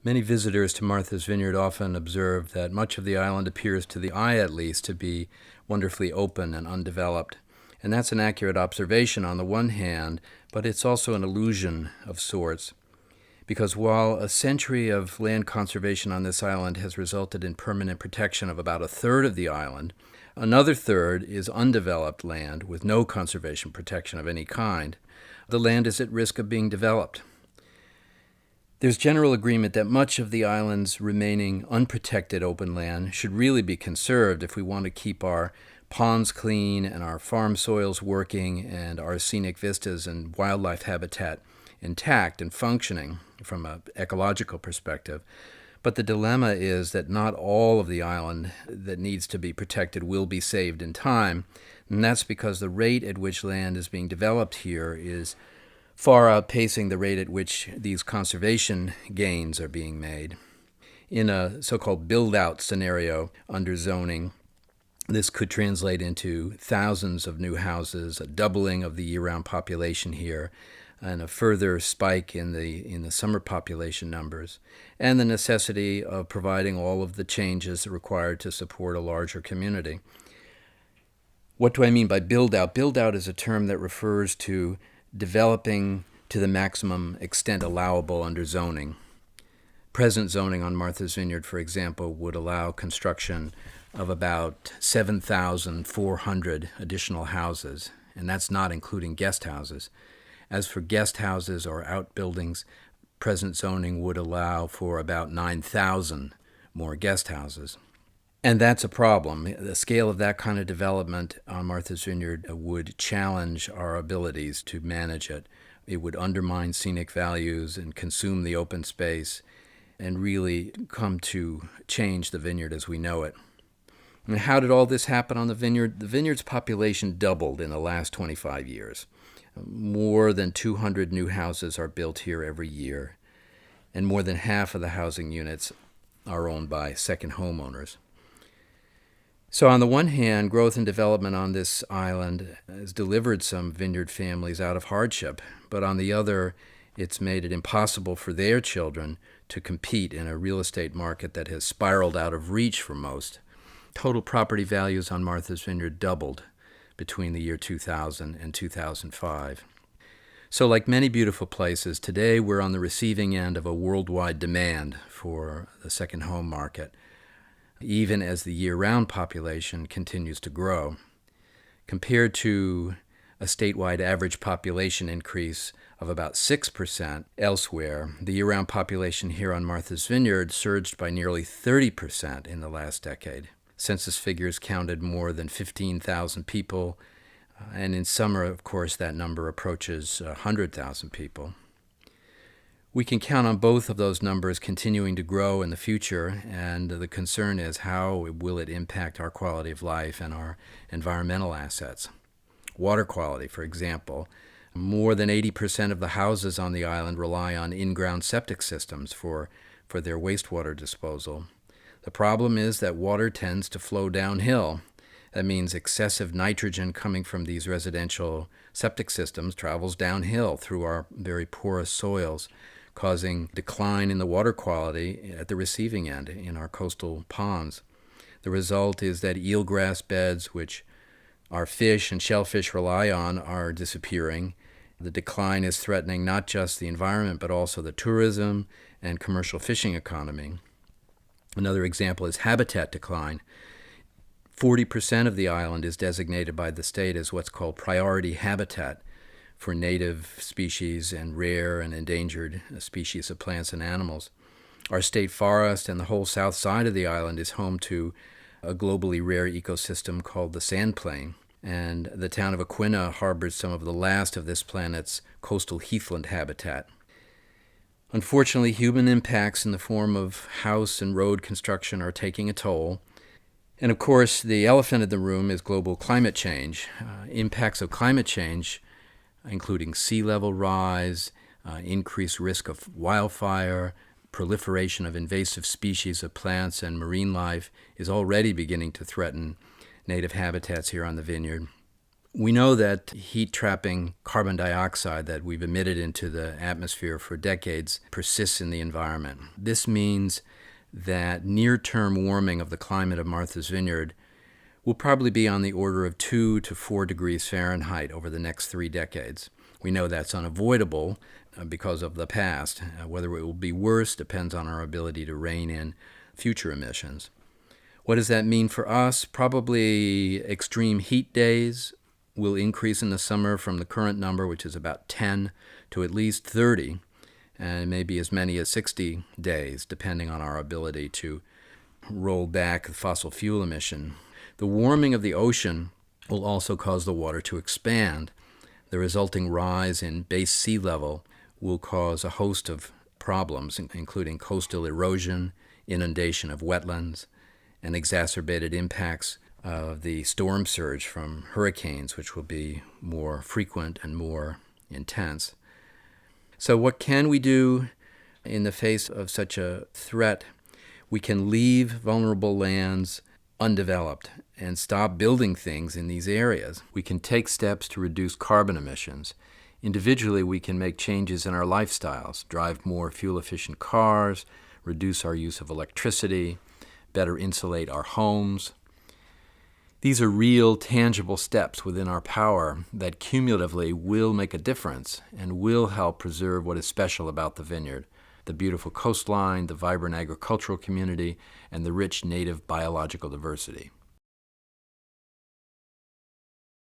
Many visitors to Martha's Vineyard often observe that much of the island appears, to the eye at least, to be wonderfully open and undeveloped. And that's an accurate observation on the one hand, but it's also an illusion of sorts. Because while a century of land conservation on this island has resulted in permanent protection of about a third of the island, another third is undeveloped land with no conservation protection of any kind. The land is at risk of being developed. There's general agreement that much of the island's remaining unprotected open land should really be conserved if we want to keep our ponds clean and our farm soils working and our scenic vistas and wildlife habitat intact and functioning from an ecological perspective. But the dilemma is that not all of the island that needs to be protected will be saved in time, and that's because the rate at which land is being developed here is far outpacing the rate at which these conservation gains are being made. In a so-called build-out scenario under zoning, this could translate into thousands of new houses, a doubling of the year-round population here, and a further spike in the summer population numbers, and the necessity of providing all of the changes required to support a larger community. What do I mean by build-out? Build-out is a term that refers to developing to the maximum extent allowable under zoning. Present zoning on Martha's Vineyard, for example, would allow construction of about 7,400 additional houses, and that's not including guest houses. As for guest houses or outbuildings, present zoning would allow for about 9,000 more guest houses. And that's a problem. The scale of that kind of development on Martha's Vineyard would challenge our abilities to manage it. It would undermine scenic values and consume the open space and really come to change the vineyard as we know it. And how did all this happen on the vineyard? The vineyard's population doubled in the last 25 years. More than 200 new houses are built here every year, and more than half of the housing units are owned by second homeowners. So on the one hand, growth and development on this island has delivered some vineyard families out of hardship, but on the other, it's made it impossible for their children to compete in a real estate market that has spiraled out of reach for most. Total property values on Martha's Vineyard doubled between the year 2000 and 2005. So like many beautiful places, today we're on the receiving end of a worldwide demand for the second home market, even as the year-round population continues to grow. Compared to a statewide average population increase of about 6% elsewhere, the year-round population here on Martha's Vineyard surged by nearly 30% in the last decade. Census figures counted more than 15,000 people, and in summer, of course, that number approaches 100,000 people. We can count on both of those numbers continuing to grow in the future, and the concern is how will it impact our quality of life and our environmental assets. Water quality, for example. More than 80% of the houses on the island rely on in-ground septic systems for their wastewater disposal. The problem is that water tends to flow downhill. That means excessive nitrogen coming from these residential septic systems travels downhill through our very porous soils, causing decline in the water quality at the receiving end in our coastal ponds. The result is that eelgrass beds, which our fish and shellfish rely on, are disappearing. The decline is threatening not just the environment, but also the tourism and commercial fishing economy. Another example is habitat decline. 40% of the island is designated by the state as what's called priority habitat for native species and rare and endangered species of plants and animals. Our state forest and the whole south side of the island is home to a globally rare ecosystem called the sand plain, and the town of Aquina harbors some of the last of this planet's coastal heathland habitat. Unfortunately, human impacts in the form of house and road construction are taking a toll. And of course, the elephant in the room is global climate change. Impacts of climate change, including sea level rise, increased risk of wildfire, proliferation of invasive species of plants and marine life, is already beginning to threaten native habitats here on the vineyard. We know that heat-trapping carbon dioxide that we've emitted into the atmosphere for decades persists in the environment. This means that near-term warming of the climate of Martha's Vineyard will probably be on the order of 2 to 4 degrees Fahrenheit over the next 3 decades. We know that's unavoidable because of the past. Whether it will be worse depends on our ability to rein in future emissions. What does that mean for us? Probably extreme heat days will increase in the summer from the current number, which is about 10, to at least 30, and maybe as many as 60 days, depending on our ability to roll back the fossil fuel emission. The warming of the ocean will also cause the water to expand. The resulting rise in base sea level will cause a host of problems, including coastal erosion, inundation of wetlands, and exacerbated impacts of the storm surge from hurricanes, which will be more frequent and more intense. So what can we do in the face of such a threat? We can leave vulnerable lands undeveloped and stop building things in these areas. We can take steps to reduce carbon emissions. Individually, we can make changes in our lifestyles, drive more fuel-efficient cars, reduce our use of electricity, better insulate our homes. These are real, tangible steps within our power that cumulatively will make a difference and will help preserve what is special about the vineyard: the beautiful coastline, the vibrant agricultural community, and the rich native biological diversity.